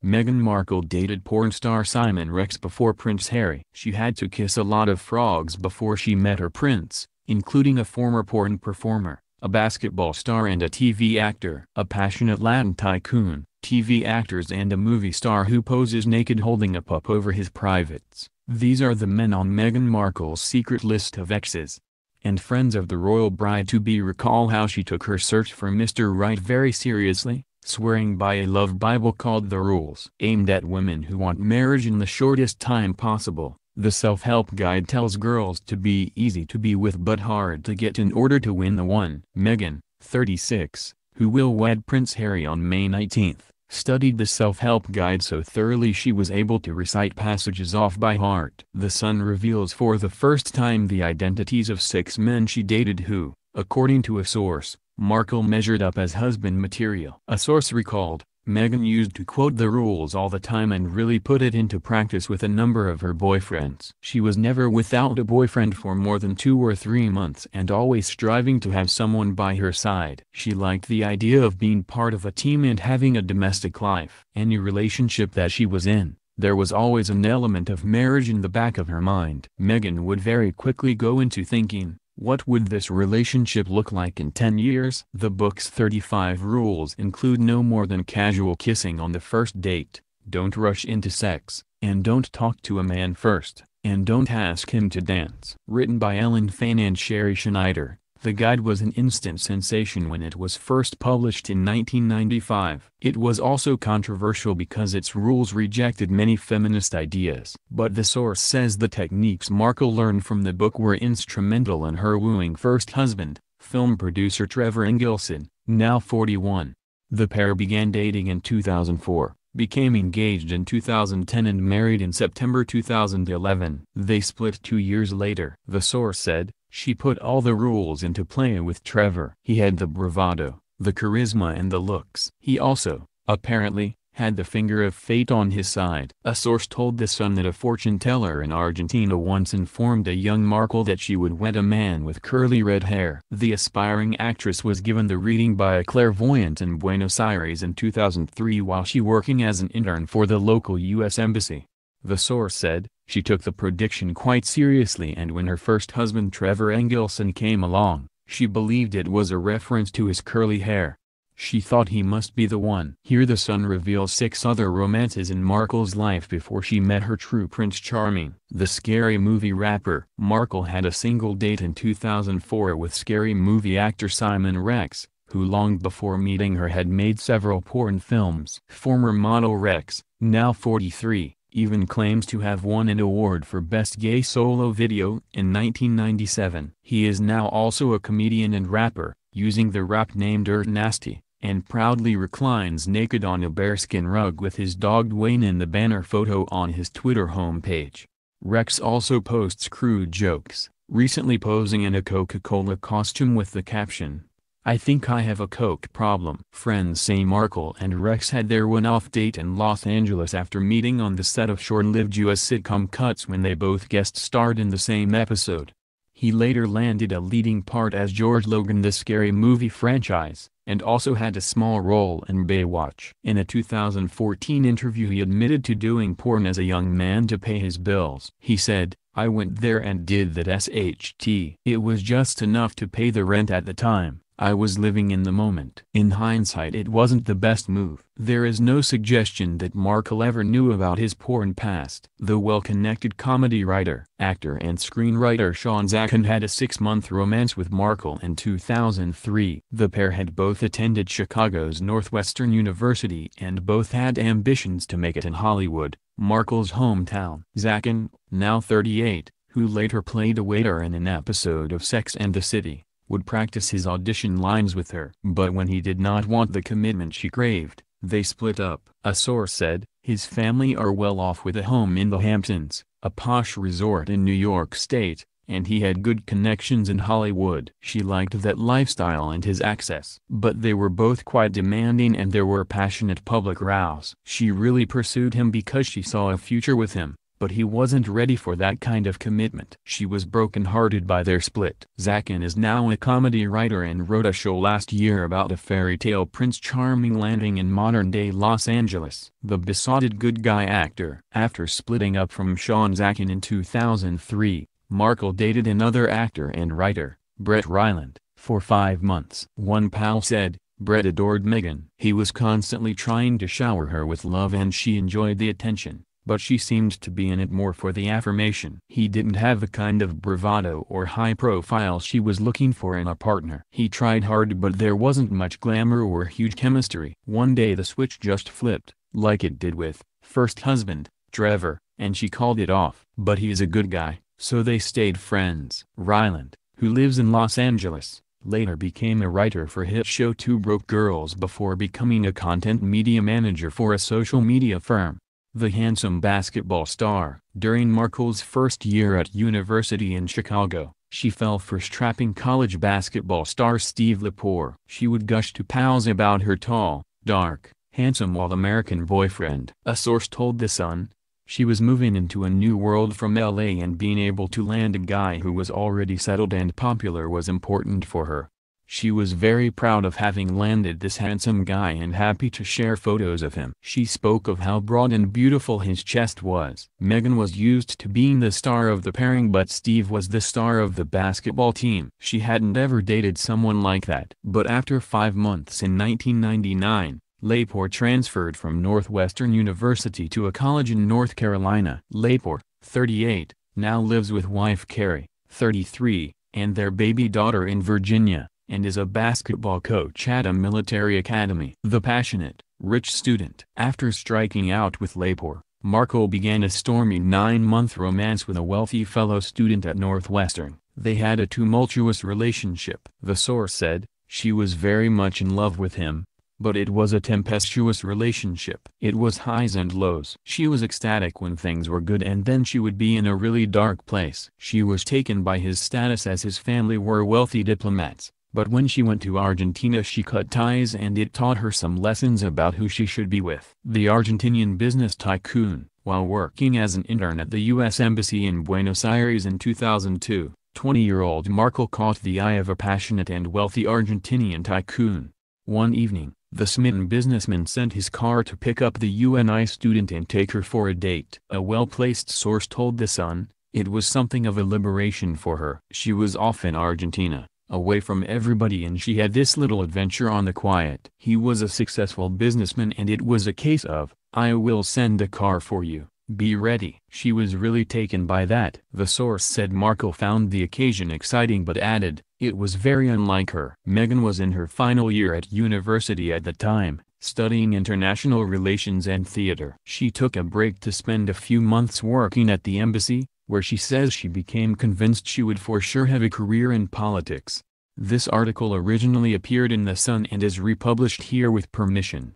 Meghan Markle dated porn star Simon Rex before Prince Harry. She had to kiss a lot of frogs before she met her prince, including a former porn performer, a basketball star and a TV actor, a passionate Latin tycoon, TV actors and a movie star who poses naked holding a pup over his privates. These are the men on Meghan Markle's secret list of exes. And friends of the royal bride-to-be recall how she took her search for Mr. Right very seriously, swearing by a love Bible called The Rules. Aimed at women who want marriage in the shortest time possible, the self-help guide tells girls to be easy to be with but hard to get in order to win the one. Meghan, 36, who will wed Prince Harry on May 19, studied the self-help guide so thoroughly she was able to recite passages off by heart. The Sun reveals for the first time the identities of 6 men she dated who, according to a source, Markle measured up as husband material. A source recalled, Meghan used to quote the rules all the time and really put it into practice with a number of her boyfriends. She was never without a boyfriend for more than 2 or 3 months and always striving to have someone by her side. She liked the idea of being part of a team and having a domestic life. Any relationship that she was in, there was always an element of marriage in the back of her mind. Meghan would very quickly go into thinking, what would this relationship look like in 10 years? The book's 35 rules include no more than casual kissing on the first date, don't rush into sex, and don't talk to a man first, and don't ask him to dance. Written by Ellen Fain and Sherry Schneider, the guide was an instant sensation when it was first published in 1995. It was also controversial because its rules rejected many feminist ideas. But the source says the techniques Markle learned from the book were instrumental in her wooing first husband, film producer Trevor Engelson, now 41. The pair began dating in 2004, became engaged in 2010 and married in September 2011. They split 2 years later. The source said, she put all the rules into play with Trevor. He had the bravado, the charisma and the looks. He also, apparently, had the finger of fate on his side. A source told The Sun that a fortune teller in Argentina once informed a young Markle that she would wed a man with curly red hair. The aspiring actress was given the reading by a clairvoyant in Buenos Aires in 2003 while she working as an intern for the local U.S. Embassy. The source said, she took the prediction quite seriously and when her first husband Trevor Engelson came along, she believed it was a reference to his curly hair. She thought he must be the one. Here The Sun reveals 6 other romances in Markle's life before she met her true Prince Charming. The Scary Movie rapper. Markle had a single date in 2004 with Scary Movie actor Simon Rex, who long before meeting her had made several porn films. Former model Rex, now 43. Even claims to have won an award for Best Gay Solo Video in 1997. He is now also a comedian and rapper, using the rap name Dirt Nasty, and proudly reclines naked on a bearskin rug with his dog Dwayne in the banner photo on his Twitter homepage. Rex also posts crude jokes, recently posing in a Coca-Cola costume with the caption, I think I have a coke problem. Friends say Markle and Rex had their one-off date in Los Angeles after meeting on the set of short-lived U.S. sitcom Cuts when they both guest-starred in the same episode. He later landed a leading part as George Logan the Scary Movie franchise, and also had a small role in Baywatch. In a 2014 interview he admitted to doing porn as a young man to pay his bills. He said, I went there and did that SHT. It was just enough to pay the rent at the time. I was living in the moment. In hindsight it wasn't the best move. There is no suggestion that Markle ever knew about his porn past. The well-connected comedy writer, actor and screenwriter Sean Zachan had a 6-month romance with Markle in 2003. The pair had both attended Chicago's Northwestern University and both had ambitions to make it in Hollywood, Markle's hometown. Zachan, now 38, who later played a waiter in an episode of Sex and the City, would practice his audition lines with her. But when he did not want the commitment she craved, they split up. A source said, his family are well off with a home in the Hamptons, a posh resort in New York State, and he had good connections in Hollywood. She liked that lifestyle and his access. But they were both quite demanding and there were passionate public rows. She really pursued him because she saw a future with him, but he wasn't ready for that kind of commitment. She was broken-hearted by their split. Zachin is now a comedy writer and wrote a show last year about a fairy tale Prince Charming landing in modern-day Los Angeles. The besotted good guy actor. After splitting up from Sean Zachin in 2003, Markle dated another actor and writer, Brett Ryland, for 5 months. One pal said, Brett adored Meghan. He was constantly trying to shower her with love and she enjoyed the attention, but she seemed to be in it more for the affirmation. He didn't have the kind of bravado or high profile she was looking for in a partner. He tried hard but there wasn't much glamour or huge chemistry. One day the switch just flipped, like it did with first husband, Trevor, and she called it off. But he's a good guy, so they stayed friends. Ryland, who lives in Los Angeles, later became a writer for hit show Two Broke Girls before becoming a content media manager for a social media firm. The handsome basketball star. During Markle's first year at university in Chicago, she fell for strapping college basketball star Steve Lepore. She would gush to pals about her tall, dark, handsome all-American boyfriend. A source told The Sun, she was moving into a new world from LA and being able to land a guy who was already settled and popular was important for her. She was very proud of having landed this handsome guy and happy to share photos of him. She spoke of how broad and beautiful his chest was. Meghan was used to being the star of the pairing but Steve was the star of the basketball team. She hadn't ever dated someone like that. But after 5 months in 1999, Lepore transferred from Northwestern University to a college in North Carolina. Lepore, 38, now lives with wife Carrie, 33, and their baby daughter in Virginia, and is a basketball coach at a military academy. The passionate, rich student. After striking out with Lepore, Markle began a stormy 9-month romance with a wealthy fellow student at Northwestern. They had a tumultuous relationship. The source said, she was very much in love with him, but it was a tempestuous relationship. It was highs and lows. She was ecstatic when things were good and then she would be in a really dark place. She was taken by his status as his family were wealthy diplomats. But when she went to Argentina she cut ties and it taught her some lessons about who she should be with. The Argentinian business tycoon, while working as an intern at the U.S. Embassy in Buenos Aires in 2002, 20-year-old Markle caught the eye of a passionate and wealthy Argentinian tycoon. One evening, the smitten businessman sent his car to pick up the UNI student and take her for a date. A well-placed source told The Sun, it was something of a liberation for her. She was off in Argentina, away from everybody, and she had this little adventure on the quiet. He was a successful businessman and it was a case of, I will send a car for you, be ready. She was really taken by that. The source said Markle found the occasion exciting but added, it was very unlike her. Meghan was in her final year at university at the time, studying international relations and theater. She took a break to spend a few months working at the embassy, where she says she became convinced she would for sure have a career in politics. This article originally appeared in The Sun and is republished here with permission.